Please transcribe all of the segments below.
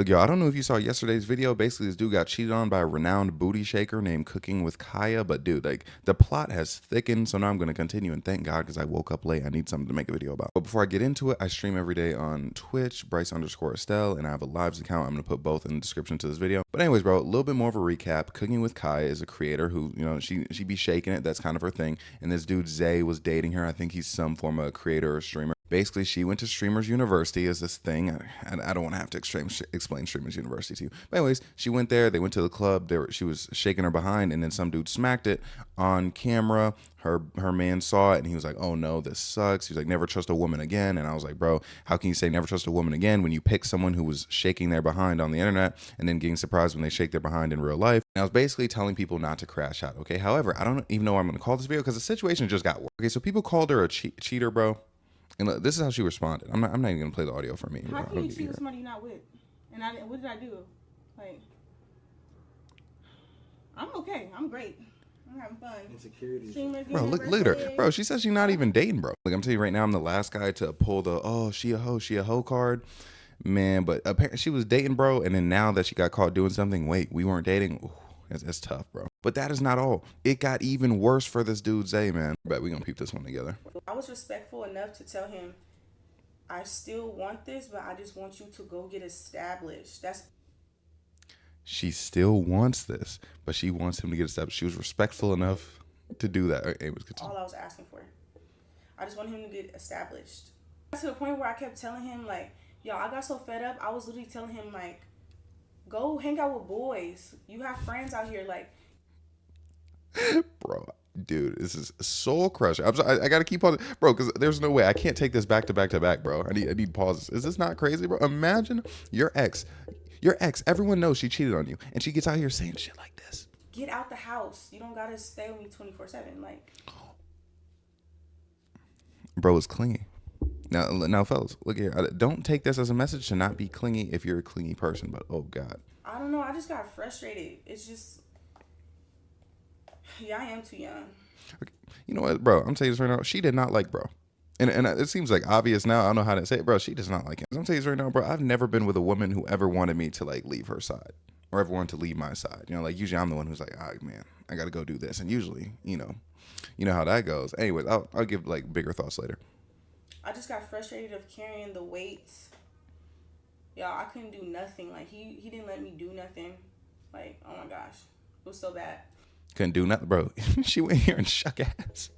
Look, yo, I don't know if you saw yesterday's video. Basically, this dude got cheated on by a renowned booty shaker named Cooking with Kaya. But dude, like the plot has thickened, so now I'm gonna continue. And thank God, because I woke up late. I need something to make a video about. But before I get into it, I stream every day on Twitch, Bryce_Estelle, and I have a lives account. I'm gonna put both in the description to this video. But anyways, bro, a little bit more of a recap. Cooking with Kaya is a creator who, you know, she be shaking it. That's kind of her thing. And this dude Zay was dating her. I think he's some form of creator or streamer. Basically, she went to Streamers University as this thing. I don't want to have to explain Streamers University to you. But anyways, she went there. They went to the club. She was shaking her behind, and then some dude smacked it on camera. Her man saw it, and he was like, oh, no, this sucks. He was like, never trust a woman again. And I was like, bro, how can you say never trust a woman again when you pick someone who was shaking their behind on the internet and then getting surprised when they shake their behind in real life? And I was basically telling people not to crash out, okay? However, I don't even know what I'm going to call this video because the situation just got worse. Okay, so people called her a cheater, bro. And look, this is how she responded. I'm not even gonna play the audio for me. How can you cheat with somebody you're not with? And what did I do? Like, I'm okay. I'm great. I'm having fun. Insecurities. Bro, look at her. Bro, she says she's not even dating, bro. Like, I'm telling you right now, I'm the last guy to pull the, oh, she a hoe card. Man, but apparently she was dating, bro. And then now that she got caught doing something, wait, we weren't dating. Ooh, that's tough, bro. But that is not all. It got even worse for this dude, Zay, man. Bet we gonna peep this one together. I was respectful enough to tell him, I still want this, but I just want you to go get established. She still wants this, but she wants him to get established. She was respectful enough to do that. All I was asking for. I just want him to get established. To the point where I kept telling him, like, yo, I got so fed up. I was literally telling him, like, go hang out with boys. You have friends out here, like. Bro, dude, this is soul crushing. I gotta keep on, bro, because there's no way I can't take this back to back to back, bro. I need pauses. Is this not crazy, bro? Imagine your ex, everyone knows she cheated on you, and she gets out here saying shit like this. Get out the house. You don't gotta stay with me 24/7, like. Bro is clingy. Now, fellas, look here. Don't take this as a message to not be clingy if you're a clingy person, but oh God. I don't know. I just got frustrated. It's just. Yeah, I am too young. Okay. You know what, bro? I'm telling you this right now. She did not like bro. And it seems like obvious now. I don't know how to say it, bro. She does not like him. I'm telling you this right now, bro. I've never been with a woman who ever wanted me to like leave her side or ever wanted to leave my side. You know, like usually I'm the one who's like, ah, man, I got to go do this. And usually, you know how that goes. Anyways, I'll give like bigger thoughts later. I just got frustrated of carrying the weights. Y'all, I couldn't do nothing. Like he didn't let me do nothing. Like, oh my gosh, it was so bad. Couldn't do nothing, bro. She went here and shook ass.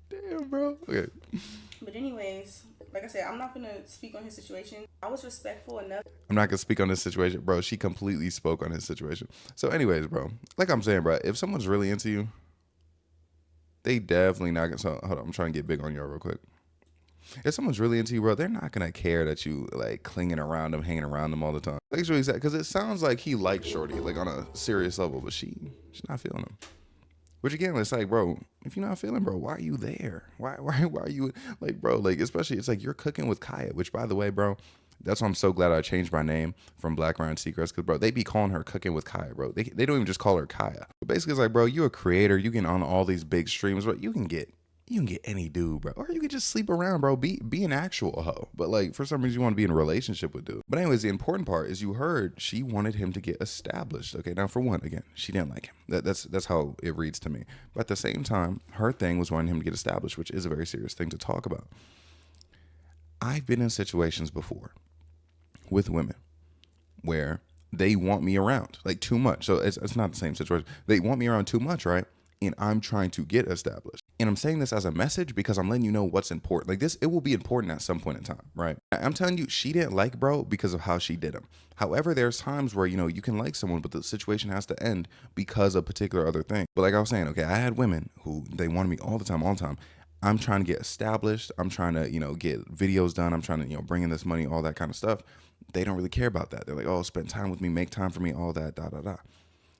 Damn, bro. Okay. But anyways, like I said, I'm not gonna speak on his situation. I was respectful enough. I'm not gonna speak on this situation, bro. She completely spoke on his situation. So anyways, bro, like I'm saying, bro, if someone's really into you, they definitely not gonna, so hold on, I'm trying to get big on y'all real quick. If someone's really into you, bro, they're not gonna care that you like clinging around them, hanging around them all the time. Like it's really sad because it sounds like he likes Shorty, like on a serious level, but she's not feeling him. Which again, it's like, bro, if you're not feeling, bro, why are you there? Why are you like, bro? Like, especially it's like you're cooking with Kaya, which by the way, bro, that's why I'm so glad I changed my name from Black Ryan Seacrest, because bro, they be calling her Cooking with Kaya, bro. They don't even just call her Kaya. But basically, it's like, bro, you a creator, you can on all these big streams, but you can get any dude, bro. Or you can just sleep around, bro. Be an actual hoe. But like for some reason you want to be in a relationship with dude. But anyways, the important part is you heard she wanted him to get established. Okay, now for one, again, she didn't like him. That's how it reads to me. But at the same time, her thing was wanting him to get established, which is a very serious thing to talk about. I've been in situations before with women where they want me around like too much. So it's not the same situation. They want me around too much, right? And I'm trying to get established. And I'm saying this as a message because I'm letting you know what's important. Like this, it will be important at some point in time, right? I'm telling you, she didn't like bro because of how she did him. However, there's times where, you can like someone, but the situation has to end because of particular other thing. But like I was saying, okay, I had women who they wanted me all the time. I'm trying to get established. I'm trying to, get videos done. I'm trying to, bring in this money, all that kind of stuff. They don't really care about that. They're like, oh, spend time with me, make time for me, all that,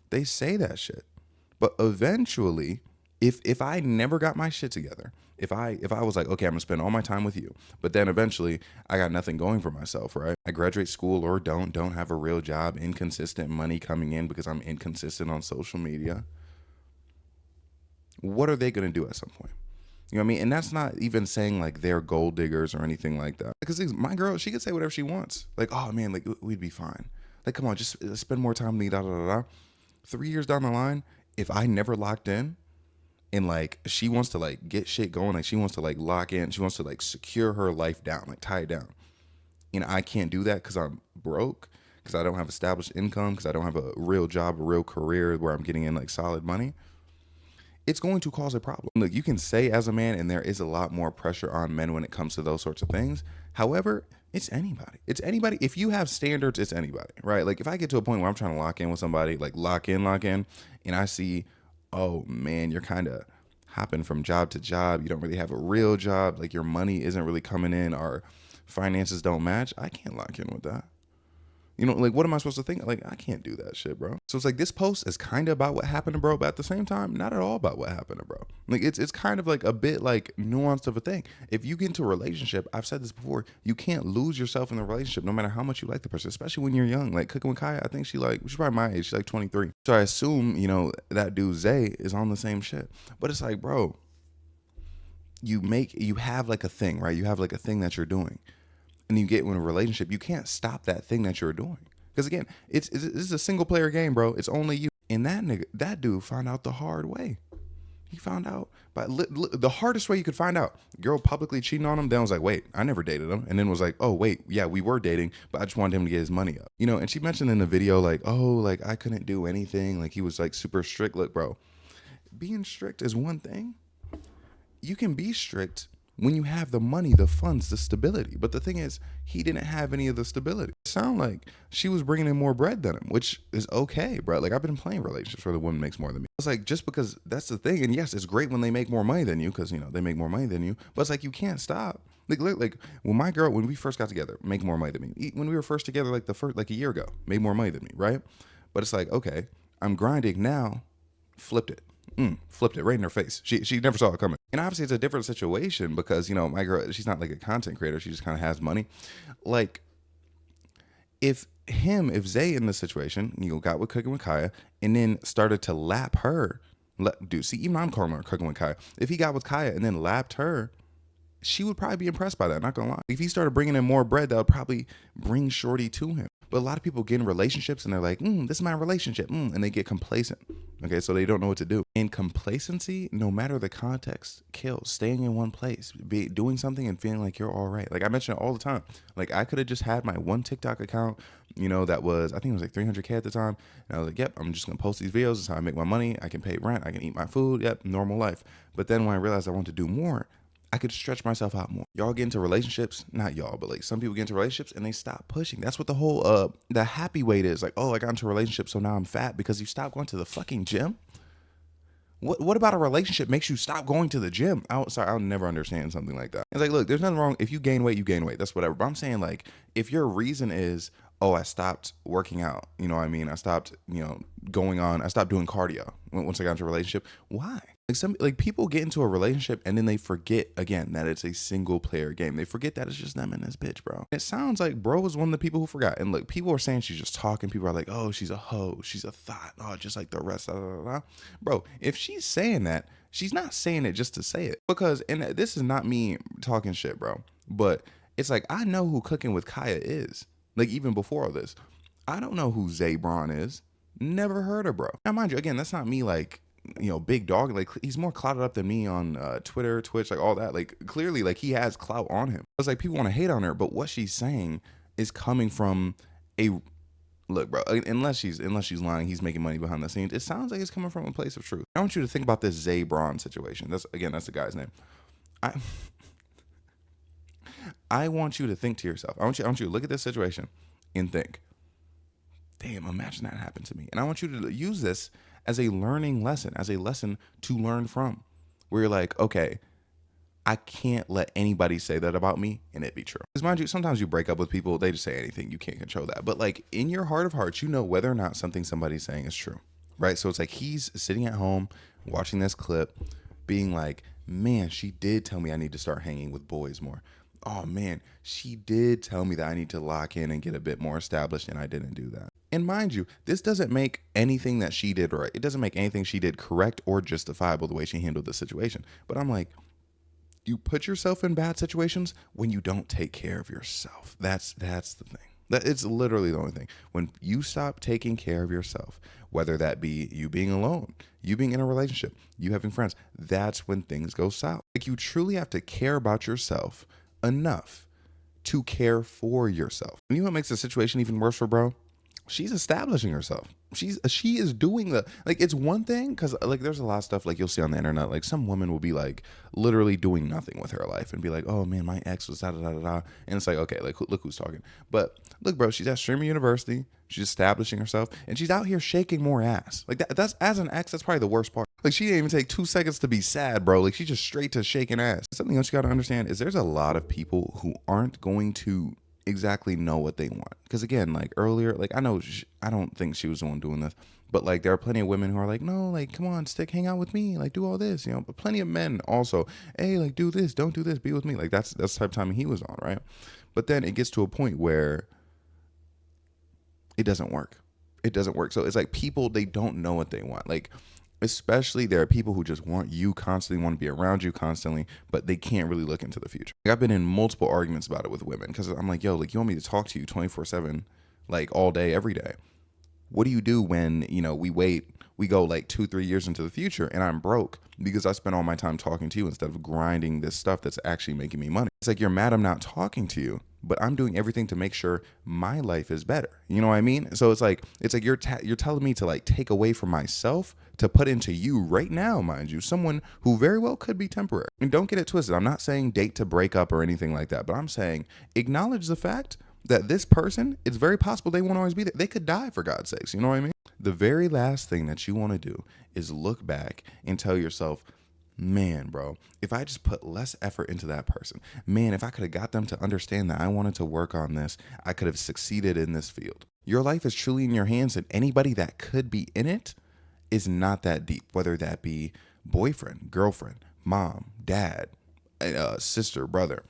They say that shit. But eventually, if I never got my shit together, if I was like, okay, I'm gonna spend all my time with you, but then eventually I got nothing going for myself, right? I graduate school or don't have a real job, inconsistent money coming in because I'm inconsistent on social media. What are they gonna do at some point? You know what I mean? And that's not even saying like they're gold diggers or anything like that. Because my girl, she could say whatever she wants. Like, oh man, like we'd be fine. Like, come on, just spend more time with me, da da da da. 3 years down the line, if I never locked in, and like she wants to like get shit going, like she wants to like lock in, she wants to like secure her life down, like tie it down, and I can't do that because I'm broke, because I don't have established income, because I don't have a real job, a real career where I'm getting in like solid money, it's going to cause a problem. Look, you can say as a man, and there is a lot more pressure on men when it comes to those sorts of things. However, it's anybody. It's anybody. If you have standards, it's anybody, right? Like if I get to a point where I'm trying to lock in with somebody, like lock in, and I see, oh man, you're kind of hopping from job to job. You don't really have a real job. Like your money isn't really coming in. Our finances don't match. I can't lock in with that. You know, like, what am I supposed to think? Like, I can't do that shit, bro. So it's like this post is kind of about what happened to bro, but at the same time, not at all about what happened to bro. Like, it's kind of like a bit like nuanced of a thing. If you get into a relationship, I've said this before, you can't lose yourself in the relationship no matter how much you like the person, especially when you're young. Like, Cooking with Kaya, I think she's probably my age. She's like 23. So I assume, you know, that dude Zay is on the same shit. But it's like, bro, you have like a thing, right? You have like a thing that you're doing, and you get in a relationship, you can't stop that thing that you're doing. Because again, this is a single player game, bro. It's only you. And that dude found out the hard way. He found out by the hardest way you could find out. Girl publicly cheating on him. Then was like, wait, I never dated him. And then was like, oh wait, yeah, we were dating, but I just wanted him to get his money up. You know, and she mentioned in the video like, oh, like I couldn't do anything. Like he was like super strict. Look, bro, being strict is one thing. You can be strict when you have the money, the funds, the stability. But the thing is, he didn't have any of the stability. It sound like she was bringing in more bread than him, which is okay, bro. Like I've been playing relationships where the woman makes more than me. It's like, just because that's the thing. And yes, it's great when they make more money than you, because, you know, they make more money than you. But it's like, you can't stop. Like when my girl, when we first got together, make more money than me. When we were first together, like a year ago, made more money than me, right? But it's like, okay, I'm grinding now, flipped it. Flipped it right in her face. She never saw it coming. And obviously it's a different situation because, you know, my girl, she's not like a content creator. She just kind of has money. Like if Zay in this situation, you know, got with Cooking with Kaya and then started to lap her, dude, see, even I'm calling her Cooking with Kaya. If he got with Kaya and then lapped her, she would probably be impressed by that. Not gonna lie. If he started bringing in more bread, that would probably bring Shorty to him. But a lot of people get in relationships and they're like, this is my relationship. And they get complacent. Okay, so they don't know what to do. And complacency, no matter the context, kills. Staying in one place, doing something and feeling like you're all right. Like I mention it all the time. Like I could have just had my one TikTok account, you know, that was, I think it was like 300K at the time. And I was like, yep, I'm just gonna post these videos. That's how I make my money. I can pay rent. I can eat my food. Yep, normal life. But then when I realized I wanted to do more, I could stretch myself out more. Y'all get into relationships, not y'all, but like some people get into relationships and they stop pushing. That's what the whole the happy weight is. Like, oh, I got into a relationship, so now I'm fat because you stopped going to the fucking gym. What about a relationship makes you stop going to the gym? I'll never understand something like that. It's like, look, there's nothing wrong. If you gain weight, you gain weight. That's whatever. But I'm saying, like, if your reason is, oh, I stopped working out, you know what I mean? I stopped, you know, I stopped doing cardio once I got into a relationship. Why? Like people get into a relationship and then they forget again that it's a single player game. They forget that it's just them and this bitch, bro. It sounds like bro is one of the people who forgot. And look, people are saying she's just talking. People are like, oh, she's a hoe. She's a thought. Oh, just like the rest. Bro, if she's saying that, she's not saying it just to say it. Because, and this is not me talking shit, bro. But it's like, I know who Cooking with Kaya is. Like even before all this, I don't know who Zay Braun is. Never heard of bro. Now, mind you, again, that's not me like, you know, big dog. Like he's more clouded up than me on Twitter, Twitch, like all that. Like clearly, like he has clout on him. It's like people want to hate on her, but what she's saying is coming from a look, bro. Unless she's lying, he's making money behind the scenes. It sounds like it's coming from a place of truth. I want you to think about this Zay Braun situation. That's the guy's name. I want you to think to yourself. I want you to look at this situation and think, damn, imagine that happened to me. And I want you to use this as a learning lesson, as a lesson to learn from, where you're like, okay, I can't let anybody say that about me and it be true. Because mind you, sometimes you break up with people, they just say anything. You can't control that. But like in your heart of hearts, you know whether or not something somebody's saying is true, right? So it's like he's sitting at home watching this clip being like, man, she did tell me I need to start hanging with boys more. Oh man, she did tell me that I need to lock in and get a bit more established and I didn't do that. And mind you, this doesn't make anything that she did right. It doesn't make anything she did correct or justifiable the way she handled the situation. But I'm like, you put yourself in bad situations when you don't take care of yourself. That's the thing. That it's literally the only thing. When you stop taking care of yourself, whether that be you being alone, you being in a relationship, you having friends, that's when things go south. Like you truly have to care about yourself enough to care for yourself. And you know what makes the situation even worse for bro? She's establishing herself. She is doing the like it's one thing because like there's a lot of stuff like you'll see on the internet like some woman will be like literally doing nothing with her life and be like, oh man, my ex was da da da da da, and it's like okay, like look who's talking. But look, bro, she's at Streamer University. She's establishing herself and she's out here shaking more ass. Like that's as an ex, that's probably the worst part. Like she didn't even take 2 seconds to be sad, bro. Like she's just straight to shaking ass. Something else you got to understand is there's a lot of people who aren't going to exactly know what they want. Because again, like earlier, like I know I don't think she was the one doing this, but like there are plenty of women who are like, no, like come on, hang out with me, like do all this, you know. But plenty of men also, hey, like do this, don't do this, be with me. Like that's the type of time he was on, right? But then it gets to a point where it doesn't work. It doesn't work. So it's like people, they don't know what they want. Like especially there are people who just want you constantly, want to be around you constantly, but they can't really look into the future. Like I've been in multiple arguments about it with women because I'm like, yo, like you want me to talk to you 24/7, like all day, every day. What do you do when, you know, we go like 2-3 years into the future and I'm broke because I spent all my time talking to you instead of grinding this stuff that's actually making me money? It's like, you're mad I'm not talking to you, but I'm doing everything to make sure my life is better. You know what I mean? So it's like you're telling me to like take away from myself to put into you right now, mind you, someone who very well could be temporary. And don't get it twisted. I'm not saying date to break up or anything like that, but I'm saying acknowledge the fact that this person, it's very possible they won't always be there. They could die, for God's sakes. You know what I mean? The very last thing that you want to do is look back and tell yourself, man, bro, if I just put less effort into that person, man, if I could have got them to understand that I wanted to work on this, I could have succeeded in this field. Your life is truly in your hands, and anybody that could be in it is not that deep, whether that be boyfriend, girlfriend, mom, dad, sister, brother.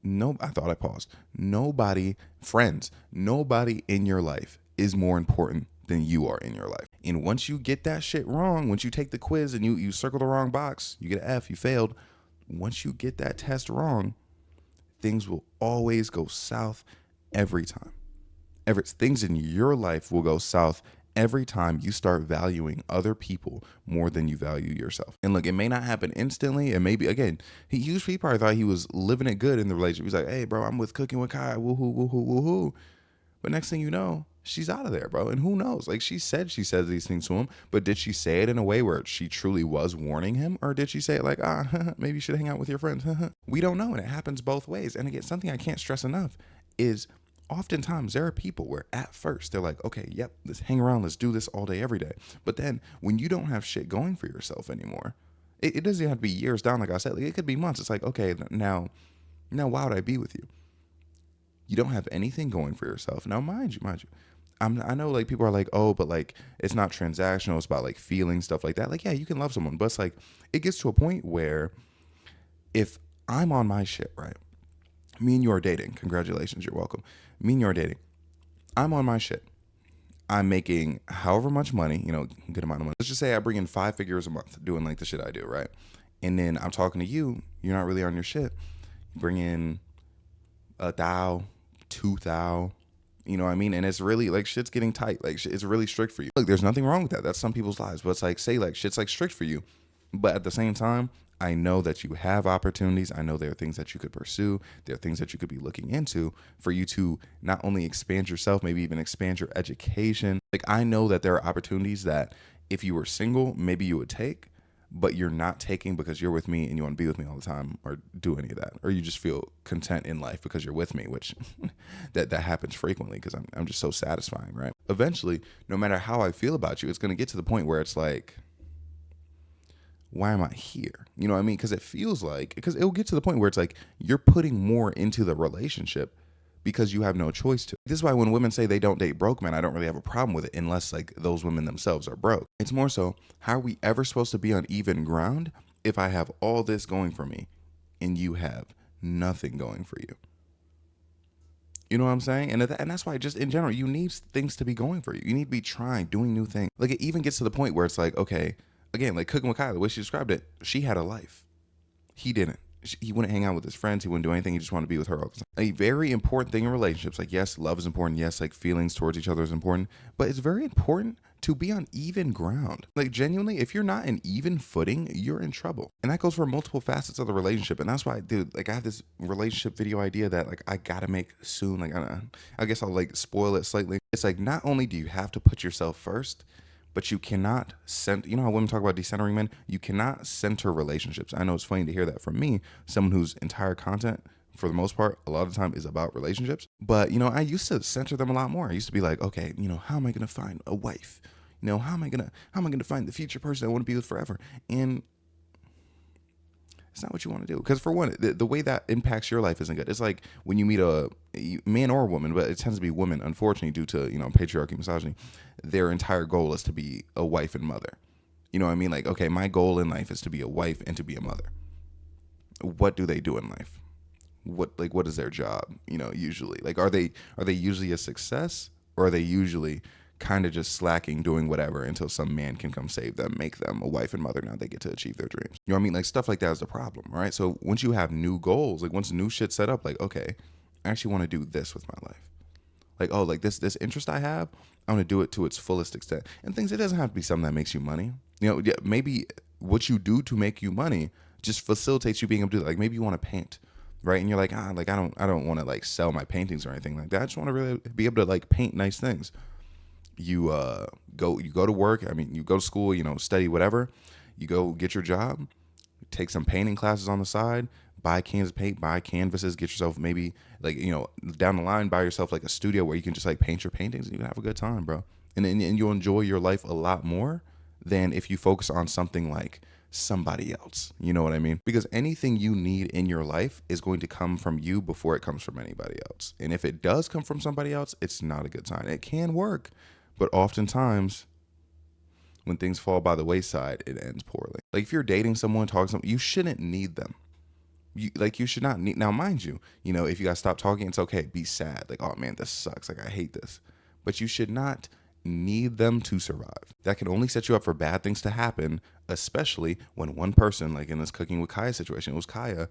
No, I thought I paused. Nobody, friends, nobody in your life is more important than you are in your life. And once you get that shit wrong, once you take the quiz and you circle the wrong box, you get an F, you failed. Once you get that test wrong, things will always go south every time. Things in your life will go south every time you start valuing other people more than you value yourself. And look, it may not happen instantly. And maybe, again, he probably thought he was living it good in the relationship. He's like, hey, bro, I'm with Cooking with Kai. Woohoo, woohoo, woohoo. But next thing you know, she's out of there, bro. And who knows? Like she said these things to him, but did she say it in a way where she truly was warning him? Or did she say it like, maybe you should hang out with your friends? We don't know. And it happens both ways. And again, something I can't stress enough is oftentimes there are people where at first they're like, okay, yep, let's hang around, let's do this all day, every day. But then when you don't have shit going for yourself anymore, it doesn't have to be years down, like I said. Like it could be months. It's like, okay, now why would I be with you? You don't have anything going for yourself. Now, mind you, I know like people are like, oh, but like it's not transactional. It's about like feeling, stuff like that. Like, yeah, you can love someone, but it's like it gets to a point where if I'm on my shit, right? Me and you are dating. Congratulations, you're welcome. Me and you are dating. I'm on my shit. I'm making however much money, you know, good amount of money. Let's just say I bring in 5 figures a month doing like the shit I do, right? And then I'm talking to you. You're not really on your shit. You bring in 1,000, 2,000. You know what I mean? And it's really like shit's getting tight. Like it's really strict for you. Look, there's nothing wrong with that. That's some people's lives. But it's like, say like shit's like strict for you. But at the same time, I know that you have opportunities. I know there are things that you could pursue. There are things that you could be looking into for you to not only expand yourself, maybe even expand your education. Like I know that there are opportunities that if you were single, maybe you would take, but you're not taking because you're with me and you want to be with me all the time or do any of that. Or you just feel content in life because you're with me, which that happens frequently because I'm just so satisfying, right? Eventually, no matter how I feel about you, it's going to get to the point where it's like, why am I here? You know what I mean? Because it'll get to the point where it's like you're putting more into the relationship because you have no choice to. This is why when women say they don't date broke men, I don't really have a problem with it unless like those women themselves are broke. It's more so, how are we ever supposed to be on even ground if I have all this going for me and you have nothing going for you? You know what I'm saying? And that's why just in general, you need things to be going for you. You need to be trying, doing new things. Like it even gets to the point where it's like, okay, again, like Cooking with Kylie, the way she described it, she had a life. He didn't. he wouldn't hang out with his friends. He wouldn't do anything. He just wanted to be with her all the time. A very important thing in relationships. Like, yes, love is important. Yes, like feelings towards each other is important. But it's very important to be on even ground. Like, genuinely, if you're not in even footing, you're in trouble. And that goes for multiple facets of the relationship. And that's why, dude, like, I have this relationship video idea that, like, I gotta make soon. Like, I guess I'll, like, spoil it slightly. It's like, not only do you have to put yourself first, but you cannot center. You know how women talk about decentering men? You cannot center relationships. I know it's funny to hear that from me, someone whose entire content, for the most part, a lot of the time is about relationships. But, you know, I used to center them a lot more. I used to be like, okay, you know, how am I going to find a wife? You know, how am I going to find the future person I want to be with forever? And it's not what you want to do. Because for one, the way that impacts your life isn't good. It's like when you meet a man or a woman, but it tends to be women, unfortunately, due to, you know, patriarchy, misogyny, their entire goal is to be a wife and mother. You know what I mean? Like, okay, my goal in life is to be a wife and to be a mother. What do they do in life? What is their job? You know, usually, like, are they usually a success, or are they usually kind of just slacking, doing whatever until some man can come save them, make them a wife and mother? Now they get to achieve their dreams. You know what I mean? Like, stuff like that is the problem, right? So once you have new goals, like once new shit set up, like, okay, I actually want to do this with my life. Like, oh, like this interest I have, I want to do it to its fullest extent. And things, it doesn't have to be something that makes you money. You know, yeah, maybe what you do to make you money just facilitates you being able to do it. Like, maybe you want to paint, right? And you're like, like I don't want to like sell my paintings or anything like that. I just want to really be able to like paint nice things. You go to work. I mean, you go to school, you know, study whatever. You go get your job, take some painting classes on the side, buy cans of paint, buy canvases, get yourself maybe like, you know, down the line, buy yourself like a studio where you can just like paint your paintings and you can have a good time, bro. And you'll enjoy your life a lot more than if you focus on something like somebody else. You know what I mean? Because anything you need in your life is going to come from you before it comes from anybody else. And if it does come from somebody else, it's not a good sign. It can work, but oftentimes when things fall by the wayside, it ends poorly. Like, if you're dating someone, talking to someone, you shouldn't need them. You should not need. Now, mind you, you know, if you guys stop talking, it's okay. Be sad. Like, oh man, this sucks. Like, I hate this. But you should not need them to survive. That can only set you up for bad things to happen, especially when one person, like in this cooking with Kaya situation, it was Kaya.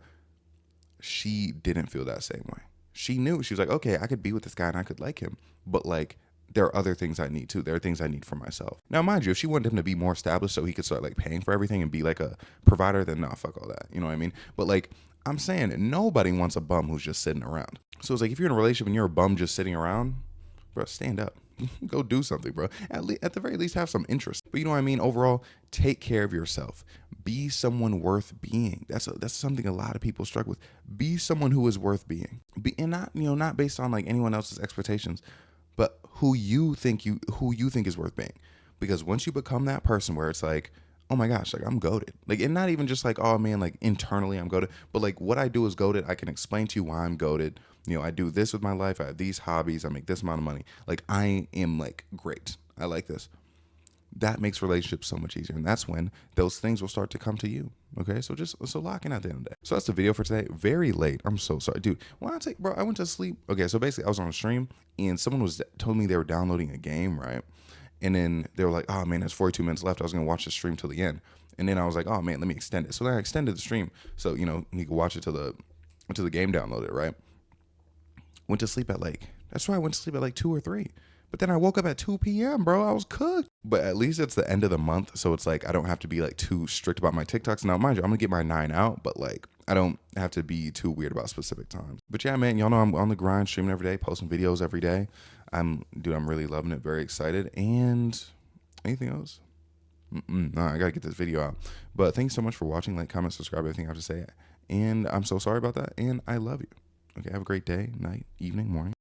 She didn't feel that same way. She knew. She was like, okay, I could be with this guy and I could like him, but like, there are other things I need too. There are things I need for myself. Now, mind you, if she wanted him to be more established so he could start like paying for everything and be like a provider, then nah, fuck all that. You know what I mean? But like, I'm saying, nobody wants a bum who's just sitting around. So it's like, if you're in a relationship and you're a bum just sitting around, bro, stand up. Go do something, bro. At the very least, have some interest. But you know what I mean? Overall, take care of yourself. Be someone worth being. That's something a lot of people struggle with. Be someone who is worth being. And not, you know, not based on like anyone else's expectations, but who you think is worth being. Because once you become that person where it's like, oh my gosh, like, I'm goated. Like, and not even just like, oh man, like internally I'm goated, but like what I do is goated. I can explain to you why I'm goated. You know, I do this with my life. I have these hobbies. I make this amount of money. Like, I am like great. I like this. That makes relationships so much easier. And that's when those things will start to come to you. Okay. So lock in at the end of the day. So that's the video for today. Very late. I'm so sorry, dude. Bro, I went to sleep. Okay. So basically I was on a stream and someone told me they were downloading a game, right? And then they were like, oh man, there's 42 minutes left. I was going to watch the stream till the end. And then I was like, oh man, let me extend it. So then I extended the stream. So, you know, you could watch it till the game downloaded, right? Went to sleep at like, that's right, I went to sleep at like 2 or 3. But then I woke up at 2 p.m., bro. I was cooked. But at least it's the end of the month. So it's like, I don't have to be like too strict about my TikToks. Now, mind you, I'm going to get my 9 out. But like, I don't have to be too weird about specific times. But yeah, man, y'all know I'm on the grind, streaming every day, posting videos every day. I'm really loving it. Very excited. And anything else? No, I got to get this video out. But thanks so much for watching. Like, comment, subscribe, everything I have to say. And I'm so sorry about that. And I love you. Okay, have a great day, night, evening, morning.